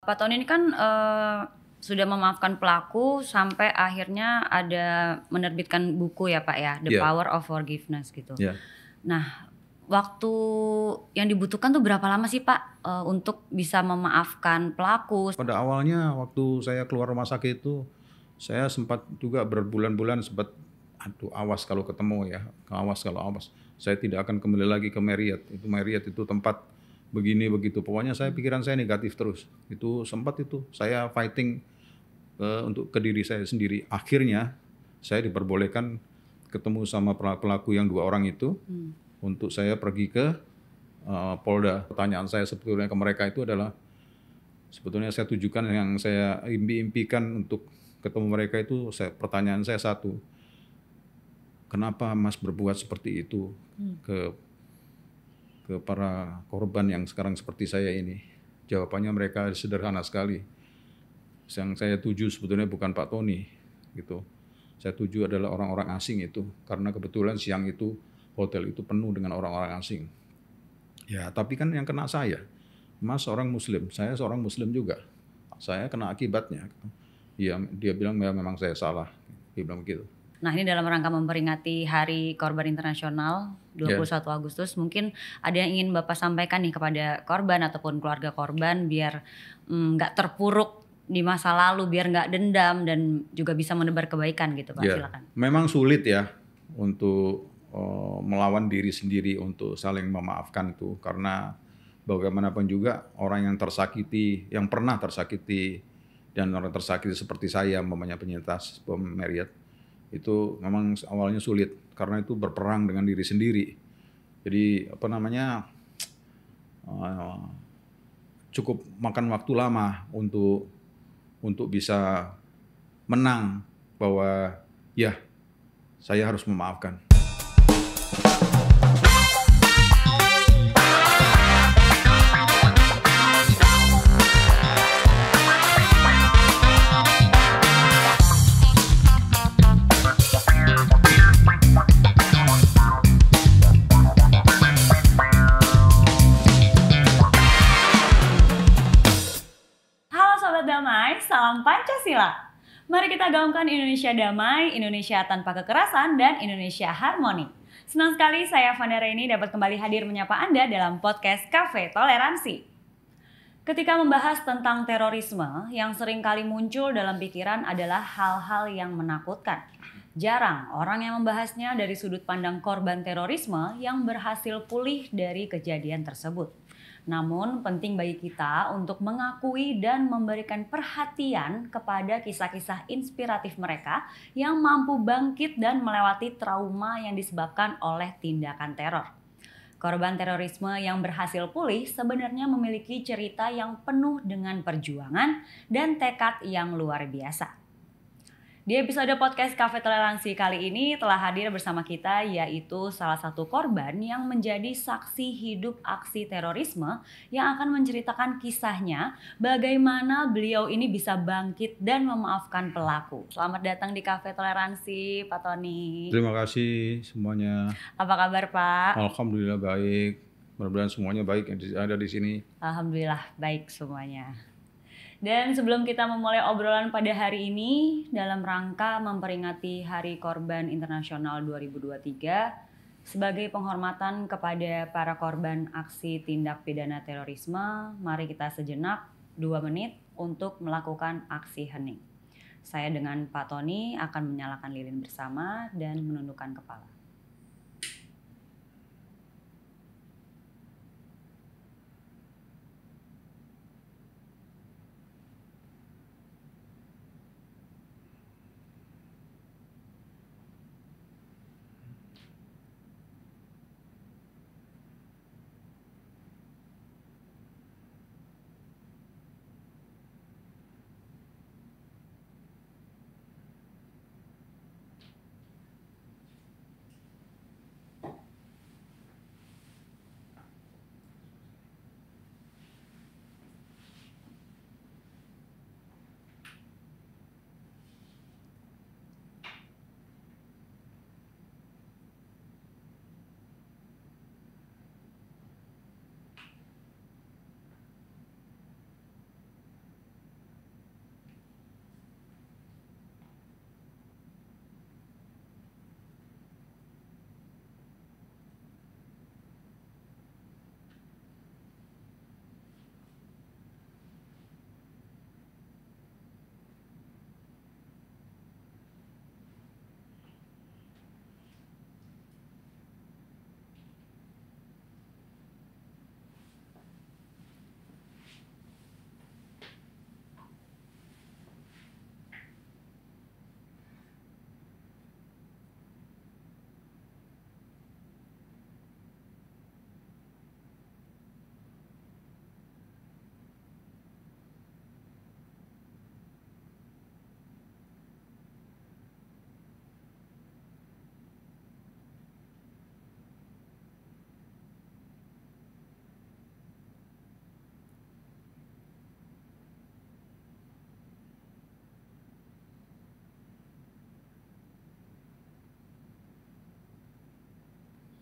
Pak Tony ini kan sudah memaafkan pelaku sampai akhirnya ada menerbitkan buku ya Pak ya, The Power of Forgiveness gitu. Nah, waktu yang dibutuhkan tuh berapa lama sih Pak untuk bisa memaafkan pelaku? Pada awalnya waktu saya keluar rumah sakit itu, saya sempat juga berbulan-bulan sempat awas kalau ketemu ya, awas. Saya tidak akan kembali lagi ke Marriott. Marriott itu tempat begini begitu. Pokoknya pikiran saya negatif terus. Itu sempat itu saya fighting untuk ke diri saya sendiri. Akhirnya saya diperbolehkan ketemu sama pelaku yang 2 orang itu untuk saya pergi ke Polda. Pertanyaan saya sebetulnya ke mereka itu adalah, sebetulnya saya tujukan yang saya impikan untuk ketemu mereka itu, pertanyaan saya satu, kenapa Mas berbuat seperti itu ke para korban yang sekarang seperti saya ini? Jawabannya mereka sederhana sekali. Yang saya tuju sebetulnya bukan Pak Tony, gitu. Saya tuju adalah orang-orang asing itu, karena kebetulan siang itu hotel itu penuh dengan orang-orang asing. Ya, tapi kan yang kena saya. Mas seorang Muslim, saya seorang Muslim juga. Saya kena akibatnya. Ya, dia bilang ya memang saya salah. Dia bilang begitu. Nah, ini dalam rangka memperingati Hari Korban Internasional 21 Agustus, mungkin ada yang ingin Bapak sampaikan nih kepada korban ataupun keluarga korban biar nggak terpuruk di masa lalu, biar nggak dendam dan juga bisa menebar kebaikan gitu Pak. Silakan. Memang sulit ya untuk melawan diri sendiri untuk saling memaafkan itu, karena bagaimanapun juga orang yang tersakiti, yang pernah tersakiti dan orang tersakiti seperti saya, penyintas bom Marriott, itu memang awalnya sulit karena itu berperang dengan diri sendiri. Jadi cukup makan waktu lama untuk bisa menang bahwa ya saya harus memaafkan. Salam Pancasila. Mari kita gaungkan Indonesia damai, Indonesia tanpa kekerasan, dan Indonesia harmoni. Senang sekali saya Vanda Reni dapat kembali hadir menyapa Anda dalam podcast Cafe Toleransi. Ketika membahas tentang terorisme, yang sering kali muncul dalam pikiran adalah hal-hal yang menakutkan. Jarang orang yang membahasnya dari sudut pandang korban terorisme yang berhasil pulih dari kejadian tersebut. Namun penting bagi kita untuk mengakui dan memberikan perhatian kepada kisah-kisah inspiratif mereka yang mampu bangkit dan melewati trauma yang disebabkan oleh tindakan teror. Korban terorisme yang berhasil pulih sebenarnya memiliki cerita yang penuh dengan perjuangan dan tekad yang luar biasa. Di episode podcast Cafe Toleransi kali ini telah hadir bersama kita yaitu salah satu korban yang menjadi saksi hidup aksi terorisme yang akan menceritakan kisahnya bagaimana beliau ini bisa bangkit dan memaafkan pelaku. Selamat datang di Cafe Toleransi, Pak Tony. Terima kasih semuanya. Apa kabar Pak? Alhamdulillah baik. Mudah-mudahan semuanya baik yang ada di sini. Alhamdulillah baik semuanya. Dan sebelum kita memulai obrolan pada hari ini dalam rangka memperingati Hari Korban Internasional 2023 sebagai penghormatan kepada para korban aksi tindak pidana terorisme, mari kita sejenak 2 menit untuk melakukan aksi hening. Saya dengan Pak Tony akan menyalakan lilin bersama dan menundukkan kepala.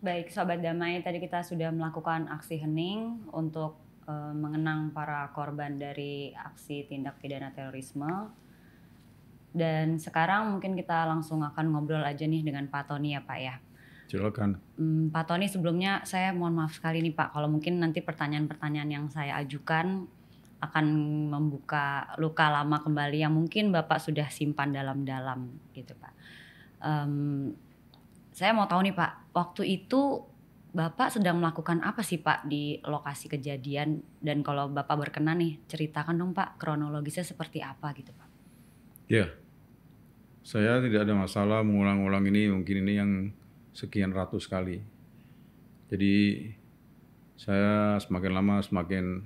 Baik, Sobat Damai, tadi kita sudah melakukan aksi hening untuk mengenang para korban dari aksi tindak pidana terorisme. Dan sekarang mungkin kita langsung akan ngobrol aja nih dengan Pak Tony ya Pak ya. Silakan. Pak Tony, sebelumnya saya mohon maaf sekali nih Pak, kalau mungkin nanti pertanyaan-pertanyaan yang saya ajukan akan membuka luka lama kembali yang mungkin Bapak sudah simpan dalam-dalam gitu Pak. Saya mau tahu nih Pak, waktu itu Bapak sedang melakukan apa sih Pak di lokasi kejadian, dan kalau Bapak berkenan nih ceritakan dong Pak kronologisnya seperti apa gitu Pak. Ya, saya tidak ada masalah mengulang-ulang ini, mungkin ini yang sekian ratus kali. Jadi saya semakin lama semakin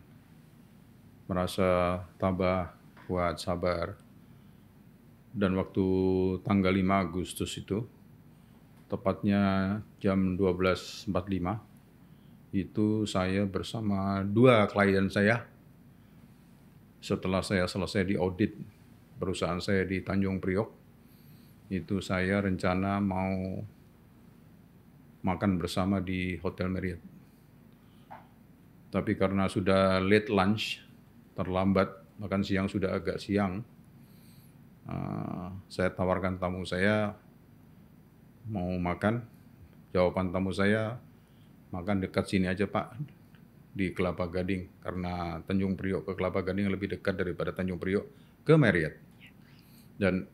merasa tabah, kuat, sabar. Dan waktu tanggal 5 Agustus itu, tepatnya jam 12.45, itu saya bersama 2 klien saya. Setelah saya selesai di audit perusahaan saya di Tanjung Priok, itu saya rencana mau makan bersama di Hotel Marriott. Tapi karena sudah late lunch, terlambat, makan siang sudah agak siang, saya tawarkan tamu saya mau makan. Jawaban tamu saya, makan dekat sini aja Pak, di Kelapa Gading, karena Tanjung Priok ke Kelapa Gading lebih dekat daripada Tanjung Priok ke Marriott. Dan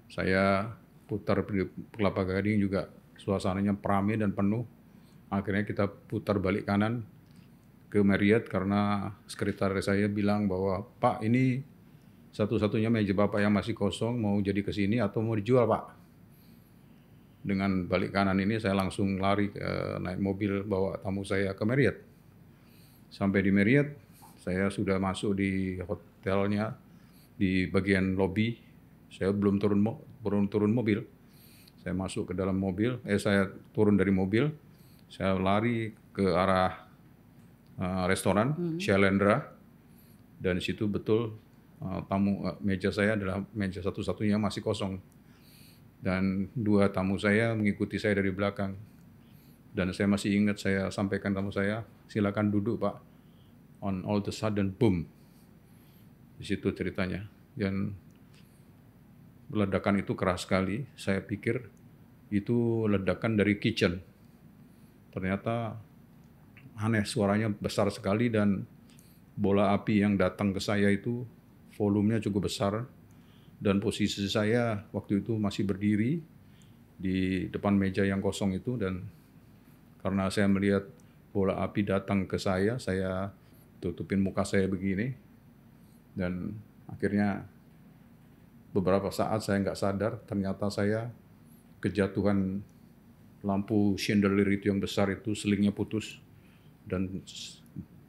saya putar di Kelapa Gading juga suasananya ramai dan penuh. Akhirnya kita putar balik kanan ke Marriott karena sekretaris saya bilang bahwa Pak, ini satu-satunya meja Bapak yang masih kosong, mau jadi ke sini atau mau dijual Pak. Dengan balik kanan ini saya langsung lari naik mobil bawa tamu saya ke Marriott. Sampai di Marriott, saya sudah masuk di hotelnya, di bagian lobi. Saya belum turun mobil. Saya masuk ke dalam mobil, saya turun dari mobil, saya lari ke arah restoran Shailendra, dan di situ betul meja saya adalah meja satu-satunya masih kosong. Dan 2 tamu saya mengikuti saya dari belakang. Dan saya masih ingat saya sampaikan tamu saya, silakan duduk Pak. On all the sudden, boom. Di situ ceritanya. Dan ledakan itu keras sekali. Saya pikir itu ledakan dari kitchen. Ternyata aneh, suaranya besar sekali dan bola api yang datang ke saya itu volumenya cukup besar. Dan posisi saya waktu itu masih berdiri di depan meja yang kosong itu, dan karena saya melihat bola api datang ke saya tutupin muka saya begini, dan akhirnya beberapa saat saya nggak sadar, ternyata saya kejatuhan lampu chandelier itu yang besar itu, selingnya putus dan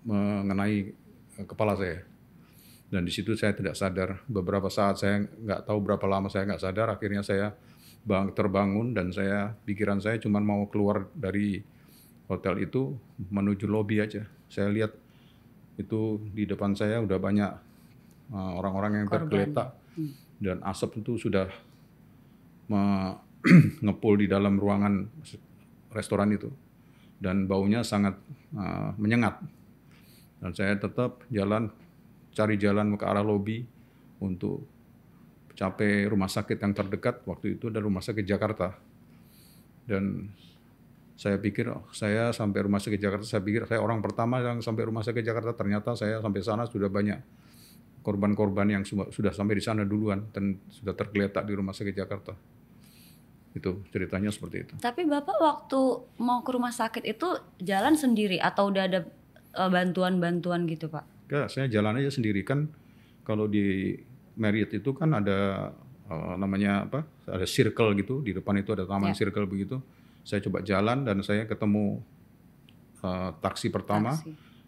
mengenai kepala saya. Dan di situ saya tidak sadar. Beberapa saat saya nggak tahu berapa lama saya nggak sadar. Akhirnya saya terbangun dan pikiran saya cuma mau keluar dari hotel itu menuju lobi aja. Saya lihat itu di depan saya udah banyak orang-orang yang tergeletak dan asap itu sudah ngepul di dalam ruangan restoran itu dan baunya sangat menyengat. Dan saya tetap cari jalan ke arah lobi untuk capai rumah sakit yang terdekat waktu itu, dan rumah sakit Jakarta. Dan saya pikir saya sampai rumah sakit Jakarta, saya pikir saya orang pertama yang sampai rumah sakit Jakarta. Ternyata saya sampai sana sudah banyak korban-korban yang sudah sampai di sana duluan dan sudah tergeletak di rumah sakit Jakarta. Itu ceritanya seperti itu. Tapi Bapak waktu mau ke rumah sakit itu jalan sendiri atau udah ada bantuan-bantuan gitu Pak? Ya, saya jalan aja sendiri. Kan kalau di Marriott itu kan ada namanya apa? Ada circle gitu, di depan itu ada taman circle begitu. Saya coba jalan dan saya ketemu taksi pertama.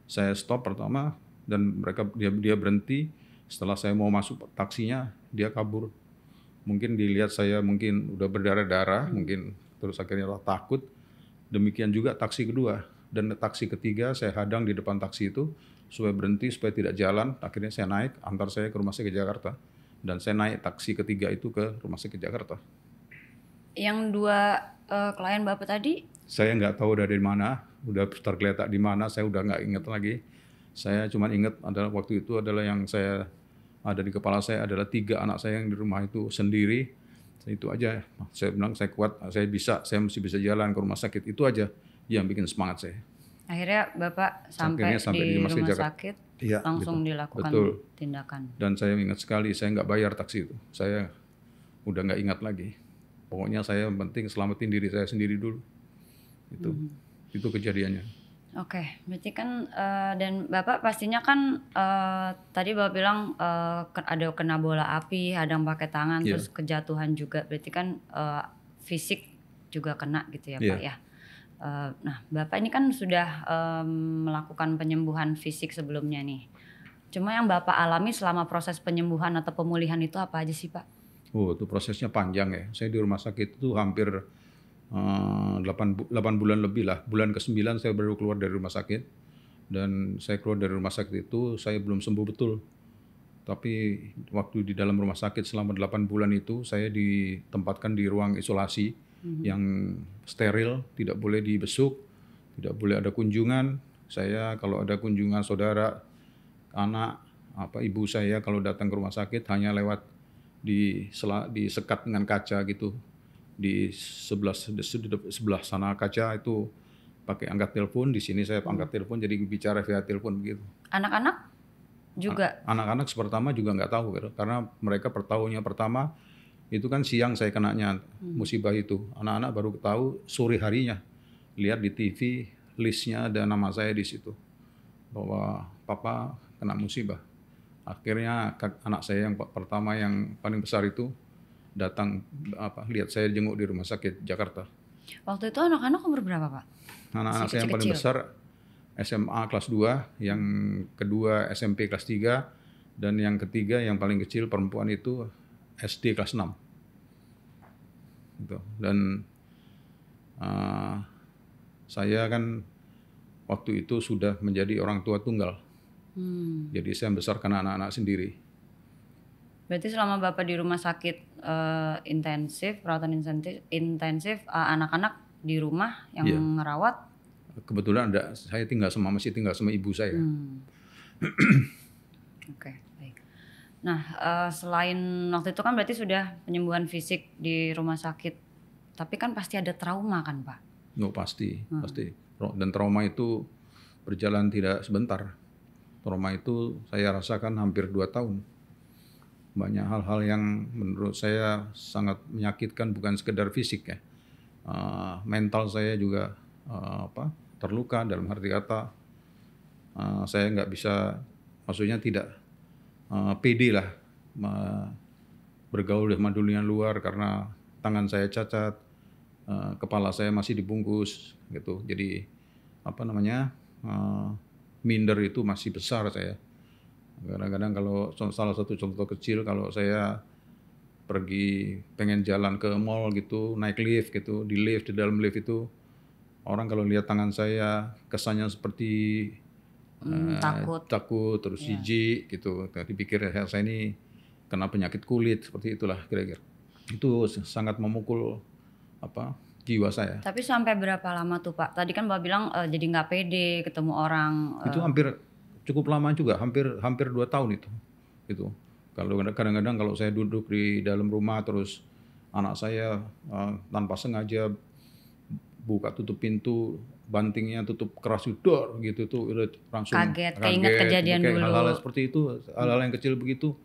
Saya stop pertama dan dia berhenti. Setelah saya mau masuk taksinya, dia kabur. Mungkin dilihat saya mungkin udah berdarah-darah, mungkin terus akhirnya takut. Demikian juga taksi kedua. Dan taksi ketiga saya hadang di depan taksi itu supaya berhenti, supaya tidak jalan. Akhirnya saya naik, antar saya ke rumah sakit Jakarta. Dan saya naik taksi ketiga itu ke rumah sakit Jakarta. Yang 2 klien Bapak tadi Saya nggak tahu dari mana, udah tergeletak di mana, saya udah nggak ingat lagi. Saya cuma ingat adalah waktu itu adalah yang saya ada di kepala saya adalah 3 anak saya yang di rumah itu sendiri. Itu aja. Saya bilang saya kuat, saya bisa, saya mesti bisa jalan ke rumah sakit. Itu aja yang bikin semangat saya. Akhirnya Bapak Akhirnya sampai di rumah rumah Jakarta. sakit Iya, langsung gitu. dilakukan Betul. tindakan. Dan saya ingat sekali, saya nggak bayar taksi itu. Saya udah nggak ingat lagi. Pokoknya saya yang penting selamatin diri saya sendiri dulu. Itu kejadiannya. Oke, berarti kan dan Bapak pastinya kan tadi Bapak bilang ada kena bola api, hadang pakai tangan, Iya. terus kejatuhan juga. Berarti kan fisik juga kena gitu ya Iya. Pak ya. Nah, Bapak ini kan sudah melakukan penyembuhan fisik sebelumnya nih. Cuma yang Bapak alami selama proses penyembuhan atau pemulihan itu apa aja sih Pak? Oh, itu prosesnya panjang ya. Saya di rumah sakit itu hampir 8 bulan lebih lah. Bulan ke-9 saya baru keluar dari rumah sakit. Dan saya keluar dari rumah sakit itu saya belum sembuh betul. Tapi waktu di dalam rumah sakit selama 8 bulan itu saya ditempatkan di ruang isolasi yang steril, tidak boleh dibesuk, tidak boleh ada kunjungan. Saya kalau ada kunjungan saudara, anak, ibu saya kalau datang ke rumah sakit hanya lewat disekat dengan kaca gitu. Di sebelah sana kaca itu pakai angkat telepon, di sini saya angkat telepon jadi bicara via telepon begitu. Anak-anak juga? Anak-anak pertama juga nggak tahu gitu, karena mereka tahunnya pertama itu kan siang saya kenanya musibah itu. Anak-anak baru tahu sore harinya, lihat di TV listnya ada nama saya di situ bahwa papa kena musibah. Akhirnya anak saya yang pertama yang paling besar itu datang lihat saya jenguk di rumah sakit Jakarta. Waktu itu anak-anak umur berapa Pak? Anak-anak saya yang paling Kecil-kecil. besar SMA kelas 2, yang kedua SMP kelas 3, dan yang ketiga yang paling kecil perempuan itu SD kelas 6. Gitu. Dan saya kan waktu itu sudah menjadi orang tua tunggal. Jadi saya membesarkan anak-anak sendiri. Berarti selama Bapak di rumah sakit perawatan intensif, anak-anak di rumah yang Iya. ngerawat. Kebetulan saya masih tinggal sama ibu saya. Oke, baik. Nah, selain waktu itu kan berarti sudah penyembuhan fisik di rumah sakit, tapi kan pasti ada trauma kan Pak? Pasti. Dan trauma itu berjalan tidak sebentar. Trauma itu saya rasakan hampir 2 tahun. Banyak hal-hal yang menurut saya sangat menyakitkan, bukan sekedar fisik ya. Mental saya juga terluka dalam arti kata saya nggak bisa, maksudnya tidak pede lah bergaul dengan dunia luar karena tangan saya cacat, kepala saya masih dibungkus gitu. Jadi minder itu masih besar saya. Kadang-kadang kalau salah satu contoh kecil, kalau saya pergi pengen jalan ke mall gitu, naik lift gitu, di dalam lift itu orang kalau lihat tangan saya kesannya seperti takut terus jijik gitu. Dipikir saya ini kena penyakit kulit, seperti itulah kira-kira. Itu sangat memukul jiwa saya. Tapi sampai berapa lama tuh Pak? Tadi kan Bapak bilang jadi nggak pede ketemu orang. Itu hampir cukup lama juga, hampir 2 tahun itu. Gitu. Kalau kadang-kadang kalau saya duduk di dalam rumah terus anak saya tanpa sengaja buka tutup pintu, bantingnya tutup keras dor gitu tuh langsung Kaget, keinget kejadian dulu. Hal-hal seperti itu, hal-hal yang kecil begitu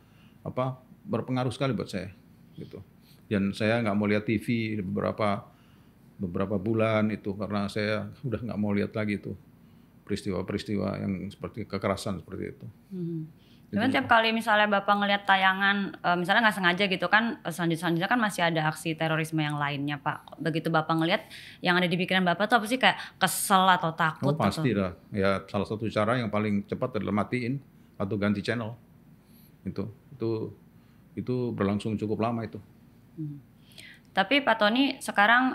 berpengaruh sekali buat saya gitu. Dan saya nggak mau lihat TV beberapa bulan itu karena saya udah nggak mau lihat lagi itu peristiwa-peristiwa yang seperti kekerasan seperti itu. Cuman tiap kali misalnya Bapak ngelihat tayangan, misalnya nggak sengaja gitu kan, selanjutnya kan masih ada aksi terorisme yang lainnya Pak. Begitu Bapak ngelihat yang ada di pikiran Bapak tuh apa sih, kayak kesel atau takut? Pasti lah. Ya salah satu cara yang paling cepat adalah matiin atau ganti channel. Itu berlangsung cukup lama itu. Tapi Pak Tony sekarang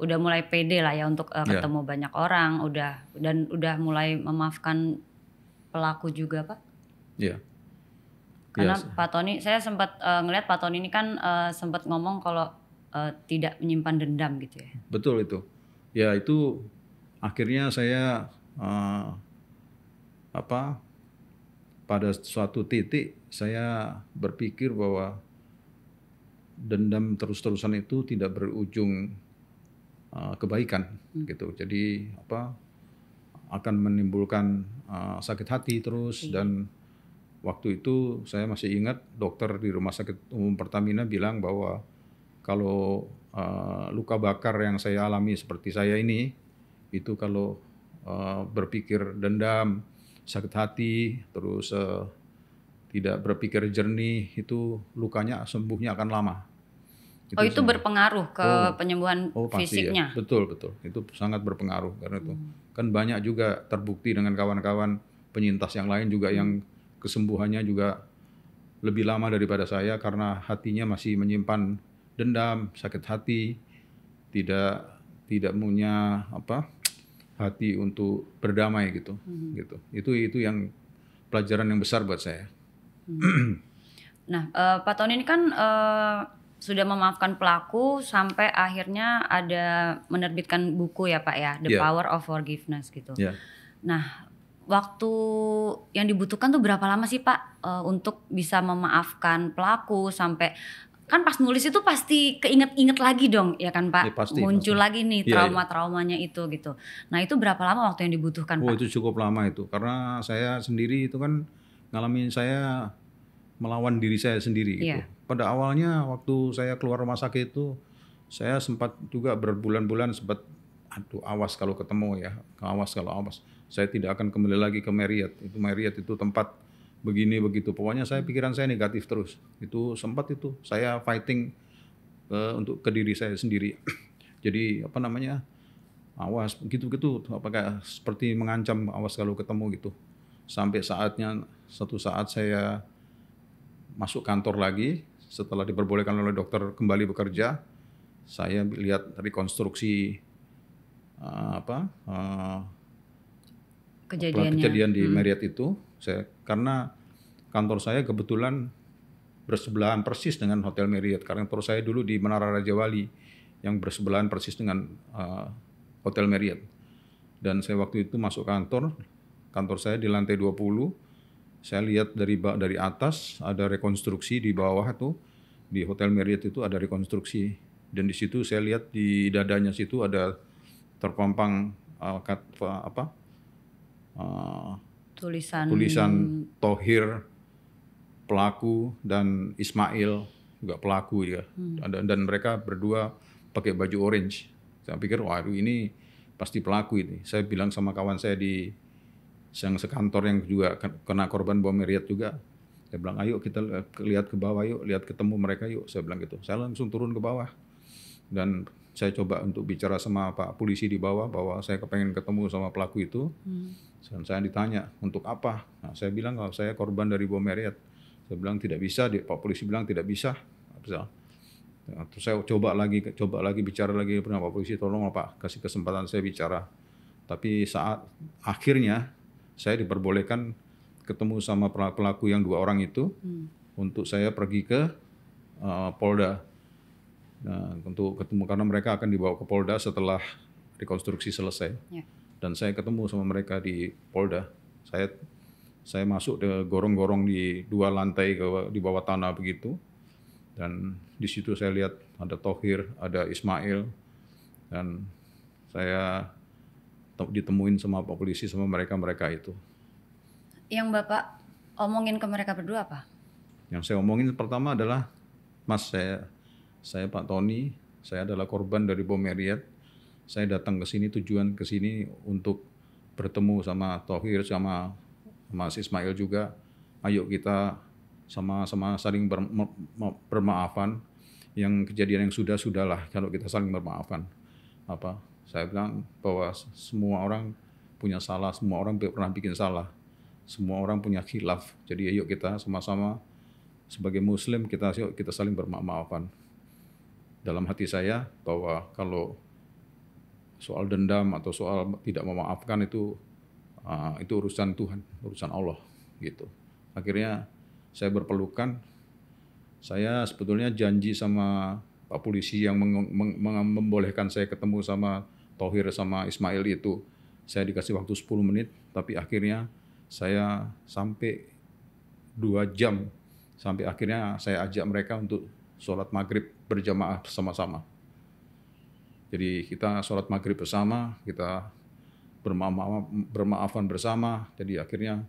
udah mulai pede lah ya untuk ketemu banyak orang, udah mulai memaafkan pelaku juga Pak? Iya. Karena Pak Tony, saya sempat ngelihat Pak Tony ini kan sempat ngomong kalau tidak menyimpan dendam gitu ya. Betul itu. Ya itu akhirnya saya pada suatu titik saya berpikir bahwa dendam terus-terusan itu tidak berujung kebaikan gitu. Jadi akan menimbulkan sakit hati terus. Dan waktu itu saya masih ingat dokter di Rumah Sakit Umum Pertamina bilang bahwa kalau luka bakar yang saya alami seperti saya ini, itu kalau berpikir dendam, sakit hati, terus tidak berpikir jernih, itu lukanya sembuhnya akan lama. Itu berpengaruh ke penyembuhan pasti fisiknya? Ya. Betul. Itu sangat berpengaruh karena itu. Kan banyak juga terbukti dengan kawan-kawan penyintas yang lain juga yang kesembuhannya juga lebih lama daripada saya karena hatinya masih menyimpan dendam, sakit hati, tidak punya hati untuk berdamai gitu. Itu yang pelajaran yang besar buat saya. Nah, Pak Tony ini kan sudah memaafkan pelaku sampai akhirnya ada menerbitkan buku ya Pak ya, The Power of Forgiveness gitu. Nah, waktu yang dibutuhkan tuh berapa lama sih Pak untuk bisa memaafkan pelaku sampai, kan pas nulis itu pasti keinget-inget lagi dong ya kan Pak, muncul lagi nih trauma-traumanya itu gitu. Nah itu berapa lama waktu yang dibutuhkan Pak? Itu cukup lama itu, karena saya sendiri itu kan ngalamin saya melawan diri saya sendiri gitu. Pada awalnya waktu saya keluar rumah sakit itu, saya sempat juga berbulan-bulan sempat, awas kalau ketemu ya, awas kalau awas. Saya tidak akan kembali lagi ke Marriott. Marriott itu tempat begini begitu. Pokoknya pikiran saya negatif terus. Itu sempat itu saya fighting untuk ke diri saya sendiri. Jadi awas gitu-gitu. Apakah seperti mengancam awas kalau ketemu gitu. Sampai satu saat saya masuk kantor lagi setelah diperbolehkan oleh dokter kembali bekerja. Saya lihat rekonstruksi kejadian di Marriott itu. Karena kantor saya kebetulan bersebelahan persis dengan Hotel Marriott. Karena kantor saya dulu di Menara Raja Wali yang bersebelahan persis dengan Hotel Marriott. Dan saya waktu itu masuk kantor saya di lantai 20. Saya lihat dari atas ada rekonstruksi, di bawah itu di Hotel Marriott itu ada rekonstruksi, dan di situ saya lihat di dadanya situ ada terpampang tulisan Thohir pelaku dan Ismail juga pelaku ya. Dan mereka berdua pakai baju orange. Saya pikir waduh ini pasti pelaku ini. Saya bilang sama kawan saya yang sekantor yang juga kena korban bom Marriott juga. Saya bilang ayo kita lihat ke bawah yuk, lihat ketemu mereka yuk. Saya bilang gitu. Saya langsung turun ke bawah. Dan saya coba untuk bicara sama Pak Polisi di bawah bahwa saya kepengen ketemu sama pelaku itu. Dan saya ditanya untuk apa. Nah, saya bilang kalau saya korban dari bom Marriott. Saya bilang tidak bisa. Pak Polisi bilang tidak bisa. Nah, terus saya coba lagi bicara lagi dengan Pak Polisi, tolong Pak kasih kesempatan saya bicara. Tapi saat akhirnya saya diperbolehkan ketemu sama pelaku yang 2 orang itu untuk saya pergi ke Polda. Nah, untuk ketemu karena mereka akan dibawa ke Polda setelah rekonstruksi selesai. Dan saya ketemu sama mereka di Polda. Saya masuk ke gorong-gorong di 2 lantai di bawah tanah begitu. Dan di situ saya lihat ada Thohir, ada Ismail, dan saya ditemuin sama Pak Polisi sama mereka itu. Yang Bapak omongin ke mereka berdua apa? Yang saya omongin pertama adalah, Mas, saya Pak Tony, saya adalah korban dari bom Marriott. Saya datang ke sini, tujuan ke sini untuk bertemu sama Thohir sama Mas Ismail juga. Ayo kita sama-sama saling bermaafan. Yang kejadian yang sudahlah kalau kita saling bermaafan. Saya bilang bahwa semua orang punya salah, semua orang pernah bikin salah. Semua orang punya khilaf. Jadi ayo kita sama-sama sebagai Muslim kita saling bermaafan. Dalam hati saya bahwa kalau soal dendam atau soal tidak memaafkan itu urusan Tuhan, urusan Allah gitu. Akhirnya saya berpelukan. Saya sebetulnya janji sama Pak polisi yang membolehkan saya ketemu sama Thohir sama Ismail itu, saya dikasih waktu 10 menit, tapi akhirnya saya sampai 2 jam, sampai akhirnya saya ajak mereka untuk sholat maghrib berjamaah bersama-sama. Jadi kita sholat maghrib bersama, kita bermaafan bersama, jadi akhirnya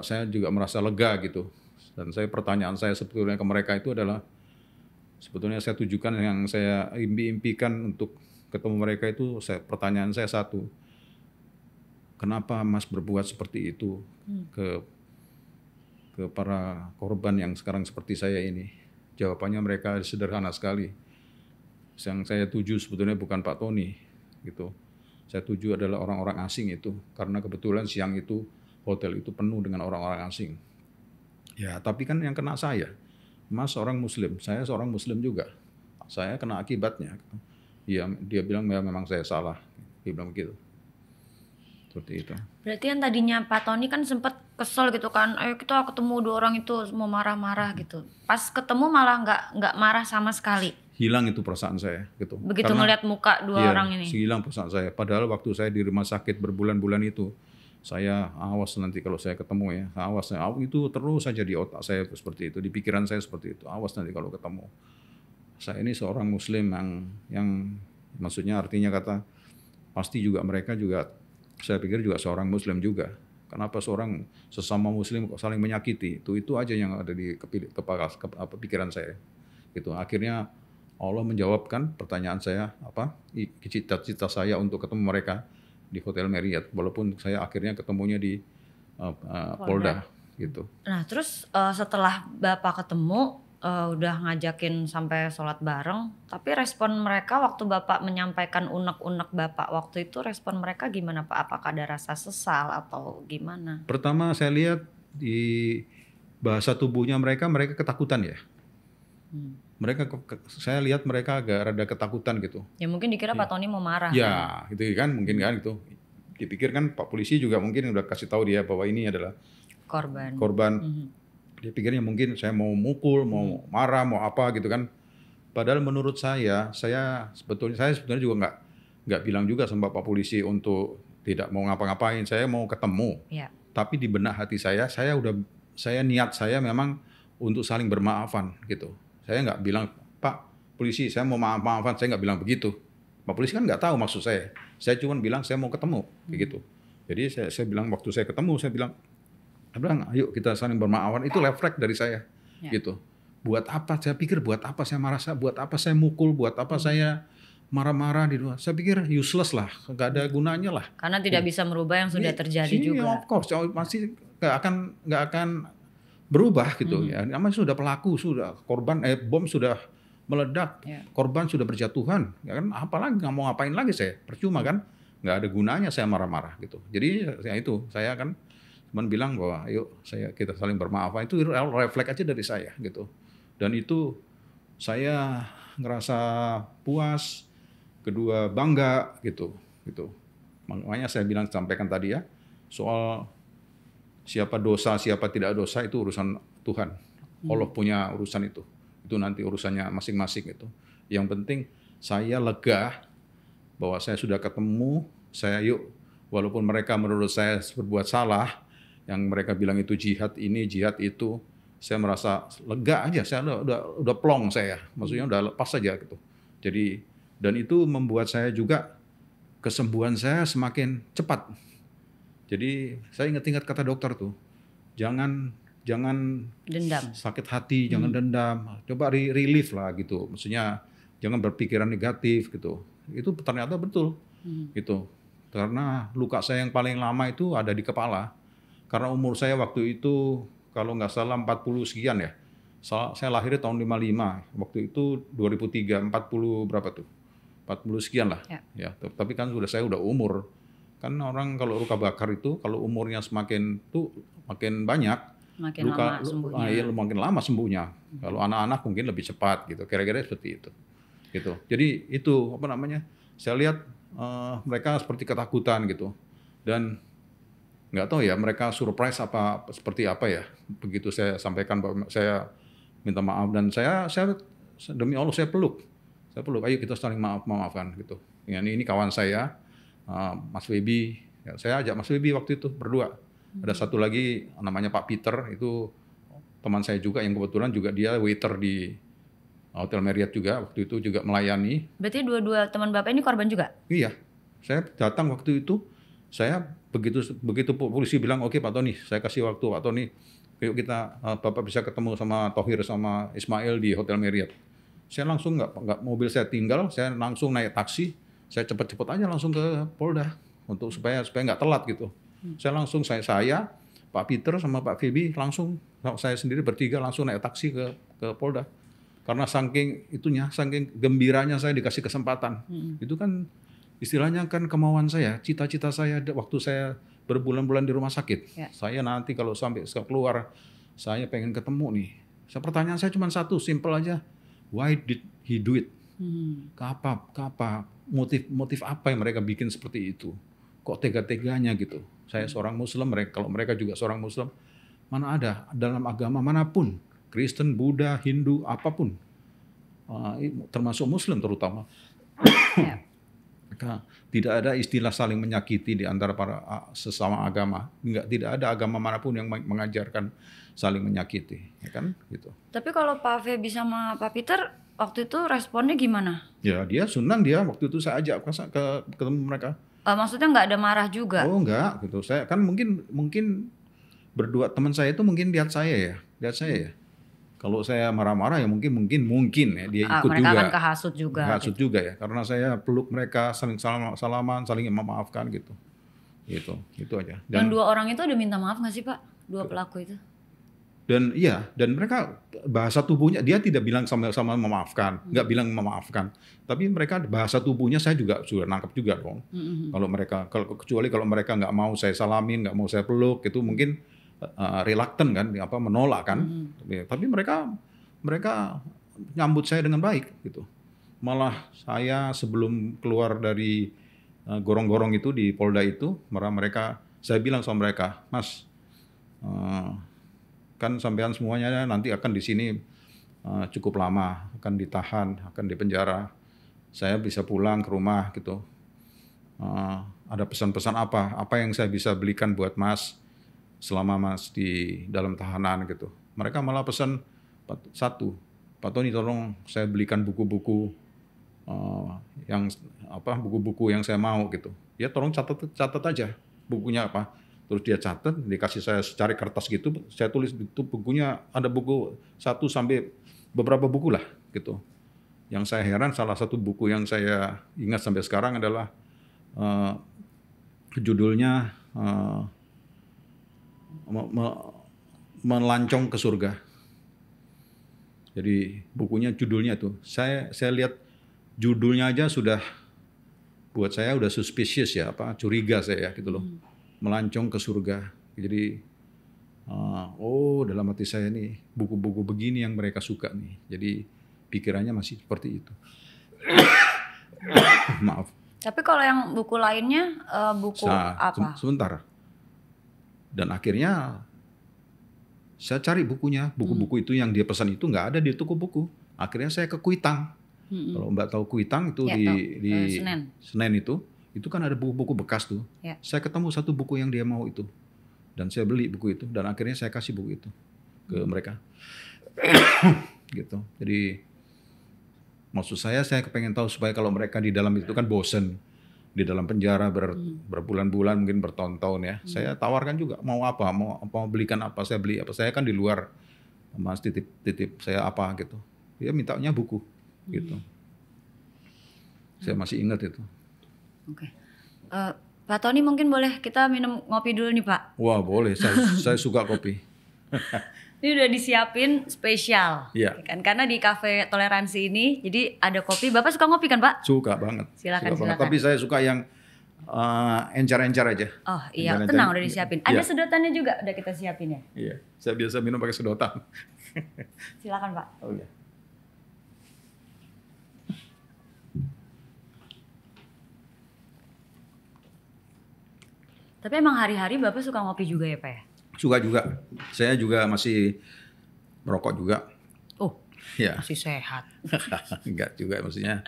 saya juga merasa lega gitu. Dan pertanyaan saya sebetulnya ke mereka itu adalah, sebetulnya saya tujukan yang saya impikan untuk ketemu mereka itu, pertanyaan saya satu, kenapa Mas berbuat seperti itu ke para korban yang sekarang seperti saya ini? Jawabannya mereka sederhana sekali. Yang saya tuju sebetulnya bukan Pak Tony gitu. Saya tuju adalah orang-orang asing itu, karena kebetulan siang itu hotel itu penuh dengan orang-orang asing. Ya, tapi kan yang kena saya, Mas seorang Muslim, saya seorang Muslim juga. Saya kena akibatnya. Dia bilang ya memang saya salah. Dia bilang begitu. Seperti itu. Berarti yang tadinya Pak Tony kan sempat kesel gitu kan, ayo kita ketemu 2 orang itu mau marah-marah gitu. Pas ketemu malah nggak marah sama sekali. Hilang itu perasaan saya gitu. Begitu ngeliat muka 2 orang ini. Hilang perasaan saya. Padahal waktu saya di rumah sakit berbulan-bulan itu, saya awas nanti kalau saya ketemu ya, awas itu terus saja di otak saya seperti itu, di pikiran saya seperti itu. Awas nanti kalau ketemu. Saya ini seorang Muslim yang maksudnya artinya kata pasti juga mereka juga, saya pikir juga seorang Muslim juga. Kenapa seorang sesama Muslim kok saling menyakiti? Itu aja yang ada di pikiran saya. Gitu. Akhirnya Allah menjawabkan pertanyaan saya, cita-cita saya untuk ketemu mereka di Hotel Marriott, walaupun saya akhirnya ketemunya di Polda gitu. Nah, terus setelah Bapak ketemu, udah ngajakin sampai sholat bareng, tapi respon mereka waktu Bapak menyampaikan unek-unek Bapak waktu itu, respon mereka gimana Pak? Apakah ada rasa sesal atau gimana? Pertama saya lihat di bahasa tubuhnya mereka ketakutan ya. Saya lihat mereka agak rada ketakutan gitu. Ya mungkin dikira Pak Tony mau marah. Ya, kan? Gitu kan, mungkin kan gitu. Dipikir kan Pak polisi juga mungkin udah kasih tahu dia bahwa ini adalah korban. Dia pikirnya mungkin saya mau mukul, mau marah, mau apa gitu kan. Padahal menurut saya sebetulnya juga nggak bilang juga sama Pak polisi untuk tidak mau ngapa-ngapain. Saya mau ketemu. Ya. Tapi di benak hati saya niat saya memang untuk saling bermaafan gitu. Saya nggak bilang, Pak polisi saya mau maafan, saya nggak bilang begitu. Pak polisi kan nggak tahu maksud saya. Saya cuma bilang saya mau ketemu, kayak gitu. Jadi saya bilang waktu saya ketemu, saya bilang, ayo kita saling bermaafan. Itu refleks dari saya, gitu. Buat apa? Saya pikir buat apa saya marah? Buat apa saya mukul? Buat apa saya marah-marah di luar? Saya pikir useless lah, nggak ada gunanya lah. Karena tidak bisa merubah yang sudah terjadi juga. Of course, masih nggak akan berubah gitu ya. Namanya sudah pelaku, sudah korban, bom sudah meledak, korban sudah berjatuhan, ya kan? Apalagi nggak mau ngapain lagi saya, percuma kan? Nggak ada gunanya saya marah-marah gitu. Jadi ya itu saya kan cuma bilang bahwa ayo kita saling bermaafan, itu refleks aja dari saya gitu. Dan itu saya ngerasa puas, kedua bangga gitu. Makanya saya sampaikan tadi ya, soal siapa dosa, siapa tidak dosa itu urusan Tuhan. Allah punya urusan itu. Itu nanti urusannya masing-masing itu. Yang penting saya lega bahwa saya sudah ketemu, walaupun mereka menurut saya berbuat salah, yang mereka bilang itu jihad ini, jihad itu, saya merasa lega aja, saya udah plong saya, maksudnya udah lepas saja gitu. Jadi, dan itu membuat saya juga kesembuhan saya semakin cepat. Jadi saya ingat kata dokter tuh, jangan dendam, sakit hati, jangan dendam, coba relief lah gitu. Maksudnya jangan berpikiran negatif gitu. Itu ternyata betul gitu. Karena luka saya yang paling lama itu ada di kepala. Karena umur saya waktu itu kalau nggak salah 40 sekian ya. Saya lahir tahun 55. Waktu itu 2003, 40 berapa tuh? 40 sekian lah. Ya, tapi kan saya udah umur. Kan orang kalau luka bakar itu kalau umurnya makin banyak, makin lama sembuhnya. Kalau anak-anak mungkin lebih cepat gitu. Kira-kira seperti itu. Gitu. Jadi itu saya lihat mereka seperti ketakutan gitu. Dan nggak tahu ya mereka surprise seperti apa ya. Begitu saya sampaikan bahwa saya minta maaf dan saya demi Allah saya peluk. Saya peluk, ayo kita saling maafkan gitu. Ini kawan saya, Mas Webi. Ya, saya ajak Mas Webi waktu itu berdua. Ada satu lagi namanya Pak Peter, itu teman saya juga yang kebetulan juga dia waiter di Hotel Marriott juga, waktu itu juga melayani. Berarti dua-dua teman Bapak ini korban juga? Iya, saya datang waktu itu, saya begitu polisi bilang, oke Pak Tony, saya kasih waktu Pak Tony, yuk kita Bapak bisa ketemu sama Thohir sama Ismail di Hotel Marriott. Saya langsung nggak mobil saya tinggal, saya langsung naik taksi, saya cepet-cepet aja langsung ke Polda untuk supaya nggak telat gitu. Saya langsung saya Pak Peter sama Pak Febi langsung saya sendiri bertiga langsung naik taksi ke Polda. Karena saking gembiranya saya dikasih kesempatan. Itu kan istilahnya kan kemauan saya, cita-cita saya waktu saya berbulan-bulan di rumah sakit. Ya. Saya nanti kalau sampai keluar, saya pengen ketemu nih. Pertanyaan saya cuma satu, simple aja. Why did he do it? Apa motif apa yang mereka bikin seperti itu? Kok tega-teganya gitu? Saya seorang Muslim, kalau mereka juga seorang Muslim, mana ada dalam agama manapun, Kristen, Buddha, Hindu, apapun, termasuk Muslim terutama, maka tidak ada istilah saling menyakiti di antara para sesama agama. Tidak ada agama manapun yang mengajarkan saling menyakiti, ya kan? Gitu. Tapi kalau Pak Febi sama Pak Peter waktu itu responnya gimana? Ya dia senang, dia waktu itu saya ajak ketemu mereka. Maksudnya nggak ada marah juga? Oh enggak, gitu. Saya kan mungkin berdua teman saya itu mungkin lihat saya ya. Kalau saya marah-marah ya mungkin ya dia ikut mereka juga. Mereka akan kehasut juga. Kehasut gitu. Juga ya, karena saya peluk mereka, saling salaman, saling memaafkan gitu. Itu aja. Dan dua orang itu udah minta maaf nggak sih Pak? Dua pelaku itu? Dan mereka bahasa tubuhnya dia tidak bilang sama memaafkan, nggak bilang memaafkan. Tapi mereka bahasa tubuhnya saya juga sudah nangkep juga dong. Kecuali kalau mereka nggak mau saya salamin, nggak mau saya peluk, itu mungkin reluctant kan, menolak kan. Tapi mereka nyambut saya dengan baik gitu. Malah saya sebelum keluar dari gorong-gorong itu di Polda itu, saya bilang sama mereka, Mas, kan sampean semuanya nanti akan di sini cukup lama, akan ditahan, akan dipenjara. Saya bisa pulang ke rumah gitu. Ada pesan-pesan apa yang saya bisa belikan buat Mas selama Mas di dalam tahanan gitu. Mereka malah pesan satu, Pak Tony tolong saya belikan buku-buku buku-buku yang saya mau gitu. Ya tolong catat aja bukunya apa. Terus dia catat, dikasih saya secari kertas gitu, saya tulis itu bukunya, ada buku 1 sampai beberapa buku lah gitu. Yang saya heran salah satu buku yang saya ingat sampai sekarang adalah judulnya Melancong ke Surga. Jadi bukunya judulnya tuh, saya lihat judulnya aja sudah buat saya udah suspicious ya, curiga saya gitu loh. Melancong ke surga. Jadi dalam hati saya nih buku-buku begini yang mereka suka nih. Jadi pikirannya masih seperti itu. Maaf. Tapi kalau yang buku lainnya apa? Sebentar. Dan akhirnya saya cari bukunya. Buku-buku itu yang dia pesan itu nggak ada di toko buku. Akhirnya saya ke Kuitang. Kalau Mbak tahu Kuitang itu di Senen itu kan ada buku-buku bekas tuh. Ya. Saya ketemu satu buku yang dia mau itu. Dan saya beli buku itu. Dan akhirnya saya kasih buku itu ke mereka. Gitu. Jadi maksud saya pengen tahu supaya kalau mereka di dalam itu kan bosen. Di dalam penjara berbulan-bulan mungkin bertahun-tahun ya. Saya tawarkan juga mau apa, mau belikan apa, saya beli apa. Saya kan di luar, Mas titip saya apa gitu. Dia mintanya buku gitu. Saya masih ingat itu. Oke. Pak Tony mungkin boleh kita minum ngopi dulu nih Pak? Wah boleh, saya suka kopi. Ini udah disiapin spesial, ya. Kan? Karena di Cafe Toleransi ini, jadi ada kopi. Bapak suka ngopi kan Pak? Suka banget. Silakan. Tapi saya suka yang encer-encer aja. Oh iya, tenang udah disiapin. Ada sedotannya juga udah kita siapin ya? Iya, saya biasa minum pakai sedotan. Silakan Pak. Oh iya. Tapi emang hari-hari Bapak suka ngopi juga ya Pak ya? Suka juga. Saya juga masih merokok juga. Oh, Ya. Masih sehat. Enggak juga maksudnya.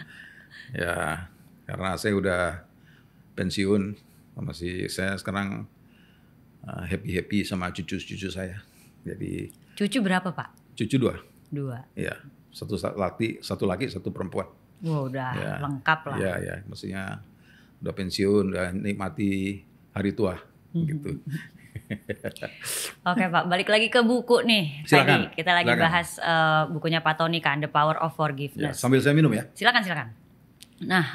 Ya, karena saya udah pensiun, saya sekarang happy sama cucu-cucu saya. Jadi Cucu berapa, Pak? cucu 2. 2. Ya, satu laki, satu perempuan. Wow, udah Ya, lengkap lah. ya, maksudnya udah pensiun, udah nikmati hari tua, gitu. Oke Pak, balik lagi ke buku nih. Silakan, Tadi kita lagi silakan. bahas bukunya Pak Tony kan, The Power of Ya, Forgiveness. sambil saya minum ya. Silakan. Nah,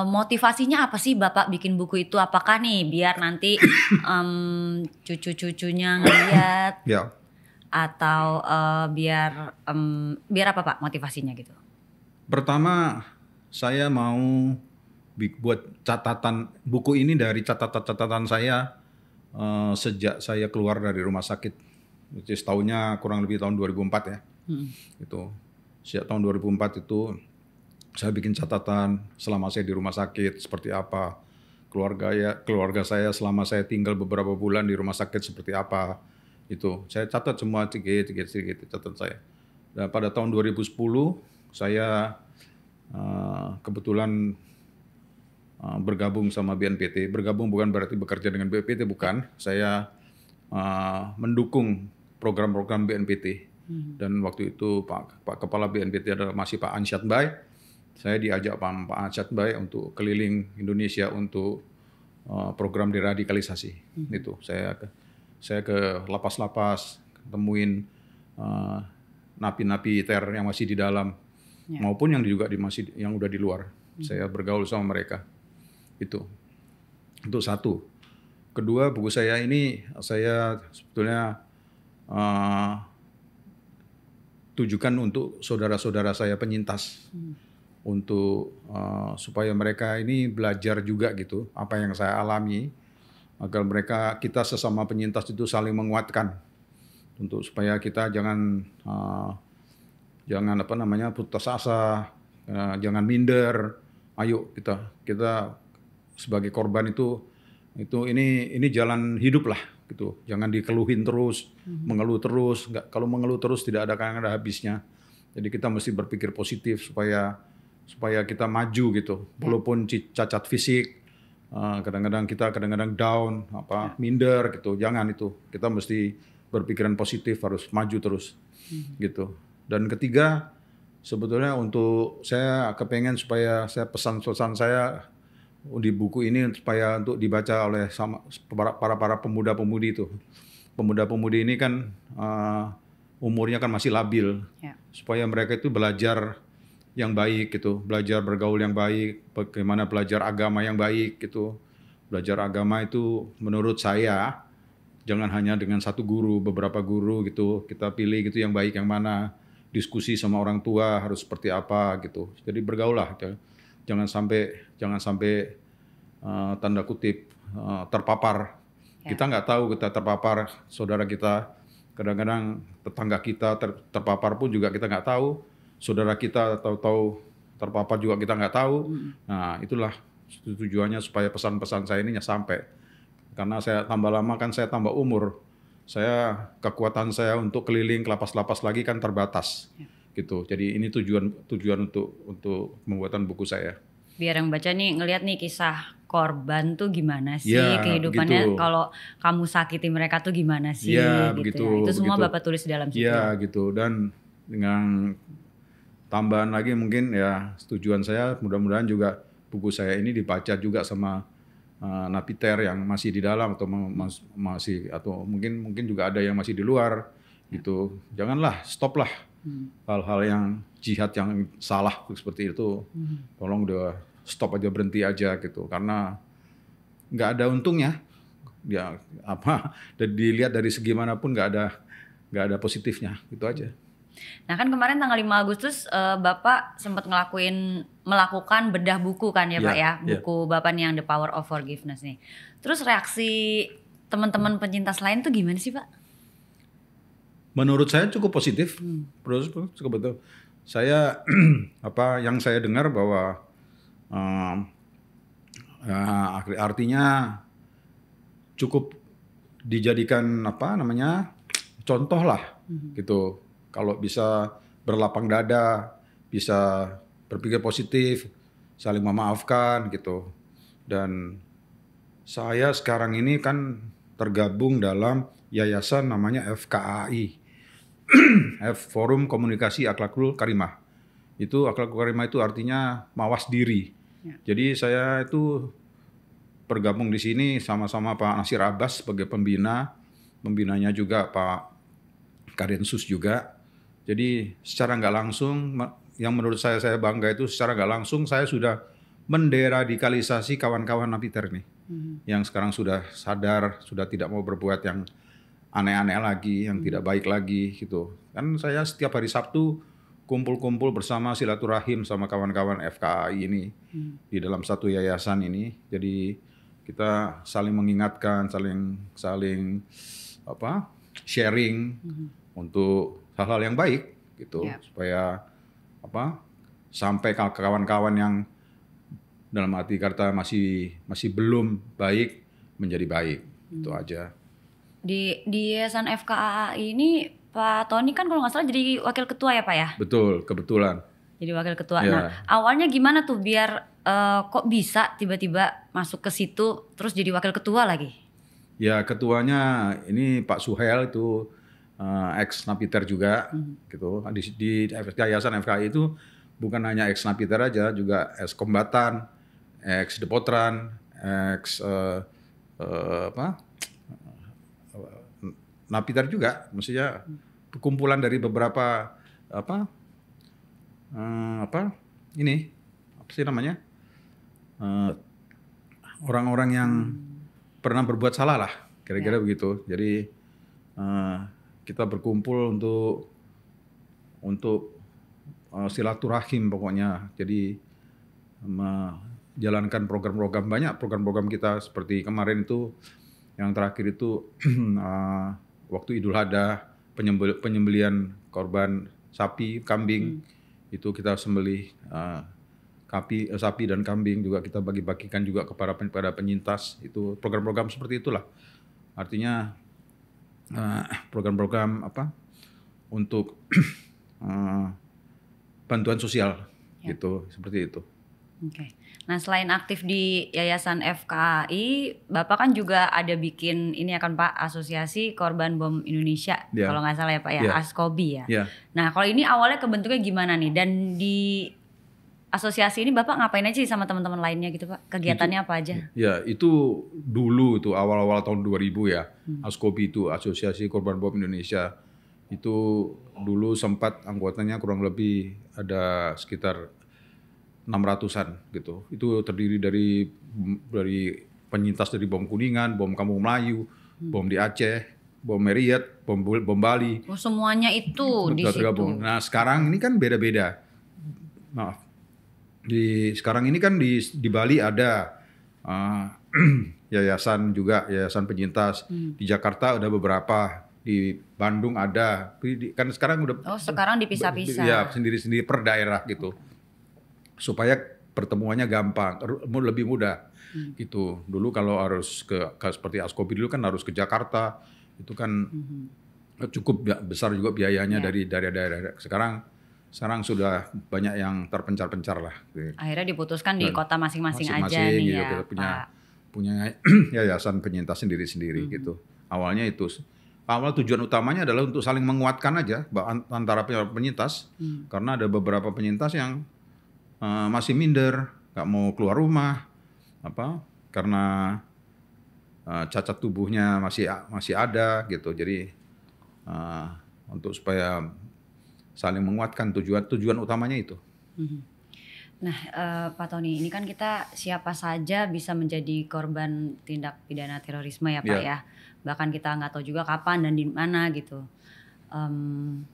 motivasinya apa sih Bapak bikin buku itu? Apakah nih biar nanti cucu-cucunya ngeliat Ya, atau biar apa Pak motivasinya gitu? pertama saya mau buat catatan buku ini dari catatan saya sejak saya keluar dari rumah sakit. Jadi setahunnya kurang lebih tahun 2004 ya. Itu sejak tahun 2004 itu saya bikin catatan selama saya di rumah sakit seperti apa, keluarga saya selama saya tinggal beberapa bulan di rumah sakit seperti apa. Itu saya catat semua sedikit catatan saya. Dan pada tahun 2010 saya kebetulan bergabung sama BNPT. Bergabung bukan berarti bekerja dengan BNPT, bukan. Saya mendukung program-program BNPT. Dan waktu itu Pak Kepala BNPT adalah masih Pak Ansyad Bay. Saya diajak Pak Ansyad Bay untuk keliling Indonesia untuk program deradikalisasi. Itu saya ke lapas-lapas, temuin napi-napi teror yang masih di dalam, maupun yang juga yang udah di luar. Saya bergaul sama mereka. Itu satu. Kedua, buku saya ini saya sebetulnya tujukan untuk saudara-saudara saya penyintas, untuk supaya mereka ini belajar juga gitu apa yang saya alami, agar kita sesama penyintas itu saling menguatkan, untuk supaya kita jangan putus asa, jangan minder. Ayo kita sebagai korban itu ini jalan hidup lah gitu. Jangan dikeluhin terus, mengeluh terus. Kalau mengeluh terus tidak ada habisnya. Jadi kita mesti berpikir positif supaya kita maju gitu. Walaupun cacat fisik, kadang-kadang kita down, minder gitu. Jangan itu. Kita mesti berpikiran positif, harus maju terus gitu. Dan ketiga, sebetulnya untuk saya kepengen supaya pesan-pesan saya di buku ini supaya untuk dibaca oleh para pemuda-pemudi itu. Pemuda-pemudi ini kan umurnya kan masih labil, supaya mereka itu belajar yang baik gitu, belajar bergaul yang baik, bagaimana belajar agama yang baik gitu. Belajar agama itu menurut saya jangan hanya dengan satu guru, beberapa guru gitu, kita pilih gitu yang baik yang mana. Diskusi sama orang tua harus seperti apa gitu. Jadi bergaul lah, jangan sampai tanda kutip terpapar. Kita nggak tahu kita terpapar, saudara kita, kadang-kadang tetangga kita terpapar pun juga kita nggak tahu. Saudara kita tahu terpapar juga kita nggak tahu. Nah itulah tujuannya supaya pesan-pesan saya ini sampai. Karena saya tambah lama kan saya tambah umur. Kekuatan saya untuk keliling ke lapas-lapas lagi kan terbatas, gitu. Jadi ini tujuan untuk pembuatan buku saya. Biar yang baca nih ngelihat nih kisah korban tuh gimana sih, kehidupannya kalau kamu sakiti mereka tuh gimana sih, gitu. Itu semua Bapak tulis di dalam situ. Iya gitu. Dan dengan tambahan lagi mungkin ya tujuan saya mudah-mudahan juga buku saya ini dibaca juga sama napiter yang masih di dalam atau mungkin juga ada yang masih di luar gitu. Janganlah, stoplah hal-hal yang jihad yang salah seperti itu. Tolong udah stop aja, berhenti aja gitu. Karena nggak ada untungnya. Ya dan dilihat dari segi manapun nggak ada positifnya, gitu aja. Nah kan kemarin tanggal 5 Agustus Bapak sempat melakukan bedah buku kan ya Pak ya, buku Bapak nih yang The Power of Forgiveness nih. Terus reaksi teman-teman penyintas lain tuh gimana sih Pak? Menurut saya cukup positif, cukup betul. Saya yang saya dengar bahwa artinya cukup dijadikan contoh lah gitu. Kalau bisa berlapang dada, bisa berpikir positif, saling memaafkan gitu. Dan saya sekarang ini kan tergabung dalam yayasan namanya FKAI, Forum Komunikasi Akhlakul Karimah. Itu akhlakul karimah itu artinya mawas diri. Ya. Jadi saya itu bergabung di sini sama-sama Pak Nasir Abbas sebagai pembinanya juga Pak Kadensus juga. Jadi secara nggak langsung, yang menurut saya bangga itu secara nggak langsung saya sudah menderadikalisasi kawan-kawan napiter nih, yang sekarang sudah sadar, sudah tidak mau berbuat yang aneh-aneh lagi, yang tidak baik lagi gitu. Kan saya setiap hari Sabtu kumpul-kumpul bersama silaturahim sama kawan-kawan FKAI ini di dalam satu yayasan ini. Jadi kita saling mengingatkan, saling sharing untuk hal-hal yang baik gitu, supaya sampai ke kawan-kawan yang dalam arti kata masih belum baik menjadi baik. Itu aja. Di yayasan FKAI ini Pak Tony kan kalau nggak salah jadi wakil ketua ya Pak ya? Betul, kebetulan. Jadi wakil ketua. Ya. Nah awalnya gimana tuh biar kok bisa tiba-tiba masuk ke situ terus jadi wakil ketua lagi? Ya ketuanya ini Pak Suhel itu ex Napiter juga gitu. Di yayasan FKI itu bukan hanya ex Napiter aja, juga ex kombatan, ex Depotran, ex Napiter juga, maksudnya kumpulan dari beberapa orang-orang yang pernah berbuat salah lah, kira-kira begitu. Jadi kita berkumpul untuk silaturahim pokoknya. Jadi menjalankan program-program, banyak program-program kita seperti kemarin itu, yang terakhir itu waktu Idul Adha, penyembelihan korban sapi, kambing, itu kita sembelih sapi dan kambing juga kita bagi-bagikan juga kepada penyintas. Itu program-program seperti itulah. Artinya program-program untuk bantuan sosial gitu, seperti itu. Oke. Nah selain aktif di Yayasan FKAI, Bapak kan juga ada bikin ini kan Pak, Asosiasi Korban Bom Indonesia, kalau nggak salah ya Pak ya, ASKOBI ya. Nah kalau ini awalnya kebentuknya gimana nih? Dan di asosiasi ini Bapak ngapain aja sih sama teman-teman lainnya gitu Pak? Kegiatannya apa aja? Ya itu dulu itu awal-awal tahun 2000 ya, ASKOBI itu Asosiasi Korban Bom Indonesia. Itu dulu sempat anggotanya kurang lebih ada sekitar 600-an gitu. Itu terdiri dari penyintas dari bom Kuningan, bom Kampung Melayu, bom di Aceh, bom Meriet, bom Bali. Oh semuanya itu di situ. Nah sekarang ini kan beda-beda. Maaf. Sekarang ini kan di Bali ada yayasan juga, yayasan penyintas. Di Jakarta ada beberapa. Di Bandung ada. Kan sekarang udah. Oh sekarang dipisah-pisah. Ya sendiri-sendiri per daerah gitu. Supaya pertemuannya gampang, lebih mudah gitu. Dulu kalau harus ke seperti ASKOBI dulu kan harus ke Jakarta, itu kan cukup besar juga biayanya dari daerah-daerah. Sekarang sudah banyak yang terpencar-pencar lah. Akhirnya diputuskan di kota masing-masing aja nih gitu, ya kita punya yayasan penyintas sendiri-sendiri gitu. Awalnya itu. Awal tujuan utamanya adalah untuk saling menguatkan aja antara penyintas, karena ada beberapa penyintas yang masih minder, nggak mau keluar rumah, karena cacat tubuhnya masih ada gitu. Jadi untuk supaya saling menguatkan, tujuan utamanya itu. Nah, Pak Tony, ini kan kita siapa saja bisa menjadi korban tindak pidana terorisme ya Pak ya. Bahkan kita nggak tahu juga kapan dan di mana gitu.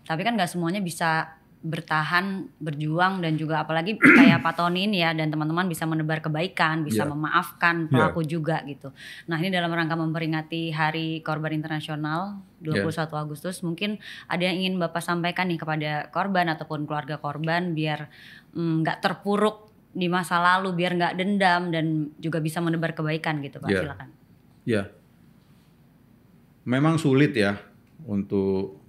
Tapi kan nggak semuanya bisa bertahan, berjuang, dan juga apalagi kayak Pak Tony ini ya, dan teman-teman bisa menebar kebaikan, bisa memaafkan pelaku juga gitu. Nah ini dalam rangka memperingati Hari Korban Internasional 21 Agustus, mungkin ada yang ingin Bapak sampaikan nih kepada korban ataupun keluarga korban biar nggak terpuruk di masa lalu, biar nggak dendam dan juga bisa menebar kebaikan gitu Pak, silakan. Ya, memang sulit ya untuk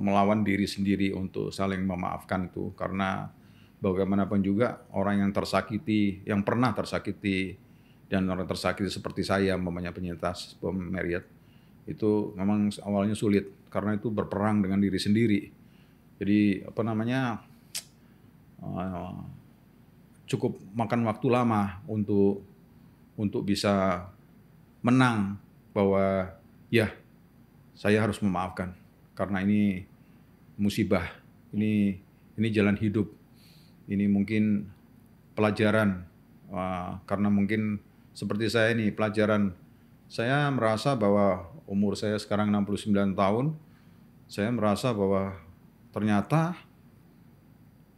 melawan diri sendiri untuk saling memaafkan itu, karena bagaimanapun juga orang yang tersakiti, yang pernah tersakiti dan orang tersakiti seperti saya, umpamanya penyintas bom Marriott, itu memang awalnya sulit karena itu berperang dengan diri sendiri. Jadi cukup makan waktu lama untuk bisa menang bahwa ya saya harus memaafkan karena ini musibah, ini jalan hidup, ini mungkin pelajaran, karena mungkin seperti saya ini pelajaran. Saya merasa bahwa umur saya sekarang 69 tahun, saya merasa bahwa ternyata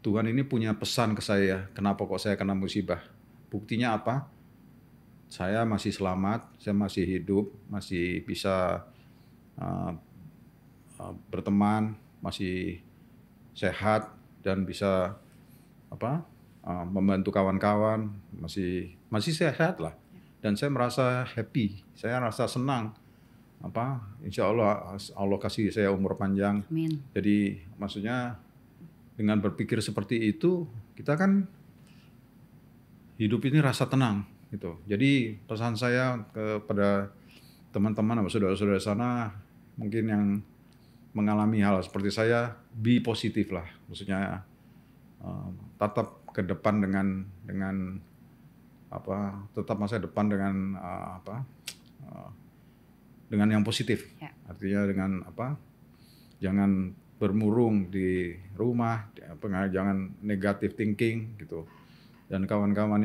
Tuhan ini punya pesan ke saya, kenapa kok saya kena musibah. Buktinya apa? Saya masih selamat, saya masih hidup, masih bisa berteman, masih sehat dan bisa membantu kawan-kawan, masih sehat lah. Dan saya merasa happy, saya merasa senang. Insya Allah kasih saya umur panjang. Amin. Jadi maksudnya dengan berpikir seperti itu, kita kan hidup ini rasa tenang gitu. Jadi pesan saya kepada teman-teman atau saudara-saudara sana mungkin yang mengalami hal seperti saya, be positif lah. Maksudnya tetap ke depan tetap masa depan dengan yang positif. Ya. Artinya dengan jangan bermurung di rumah, jangan negative thinking gitu. Dan kawan-kawan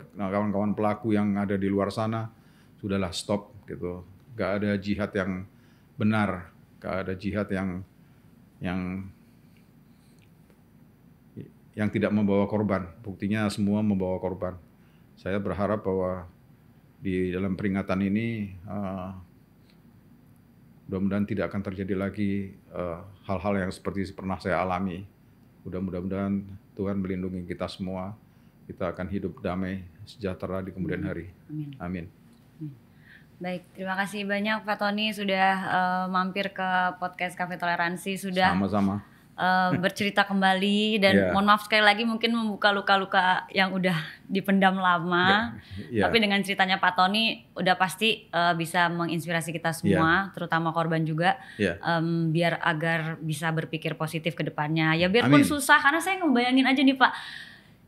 kawan-kawan pelaku yang ada di luar sana, sudahlah stop gitu. Gak ada jihad yang benar, gak ada jihad yang tidak membawa korban. Buktinya semua membawa korban. Saya berharap bahwa di dalam peringatan ini mudah-mudahan tidak akan terjadi lagi hal-hal yang seperti pernah saya alami. Mudah-mudahan Tuhan melindungi kita semua. Kita akan hidup damai, sejahtera di kemudian hari. Amin. Baik, terima kasih banyak Pak Tony sudah mampir ke podcast Cafe Toleransi, sudah sama-sama bercerita kembali dan mohon maaf sekali lagi mungkin membuka luka-luka yang udah dipendam lama. Tapi dengan ceritanya Pak Tony udah pasti bisa menginspirasi kita semua, terutama korban juga, biar agar bisa berpikir positif ke depannya. Ya biarpun susah, karena saya ngebayangin aja nih Pak,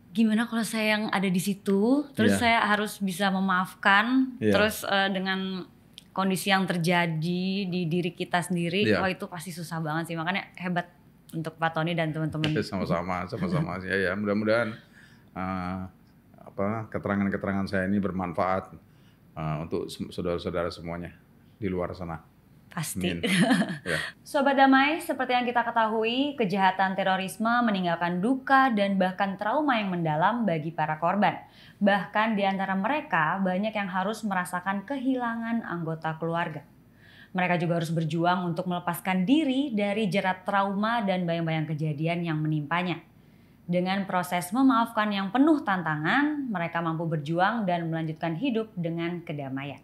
gimana kalau saya yang ada di situ, terus saya harus bisa memaafkan, terus dengan kondisi yang terjadi di diri kita sendiri, wah itu pasti susah banget sih. Makanya hebat untuk Pak Tony dan teman-teman. Sama-sama ya. Mudah-mudahan keterangan-keterangan saya ini bermanfaat untuk saudara-saudara semuanya di luar sana. Pasti. Sobat Damai, seperti yang kita ketahui, kejahatan terorisme meninggalkan duka dan bahkan trauma yang mendalam bagi para korban. Bahkan di antara mereka banyak yang harus merasakan kehilangan anggota keluarga. Mereka juga harus berjuang untuk melepaskan diri dari jerat trauma dan bayang-bayang kejadian yang menimpanya. Dengan proses memaafkan yang penuh tantangan, mereka mampu berjuang dan melanjutkan hidup dengan kedamaian.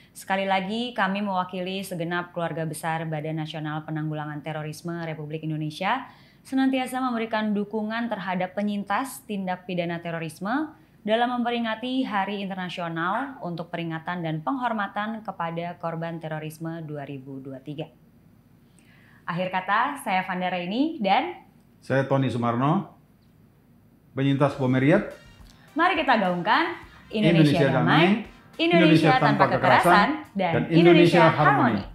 Sekali lagi kami mewakili segenap keluarga besar Badan Nasional Penanggulangan Terorisme Republik Indonesia senantiasa memberikan dukungan terhadap penyintas tindak pidana terorisme dalam memperingati Hari Internasional untuk peringatan dan penghormatan kepada korban terorisme 2023. Akhir kata, saya Vanda Raini dan saya Tony Sumarno, penyintas bom Marriott. Mari kita gaungkan Indonesia damai, Indonesia tanpa kekerasan, dan Indonesia harmoni.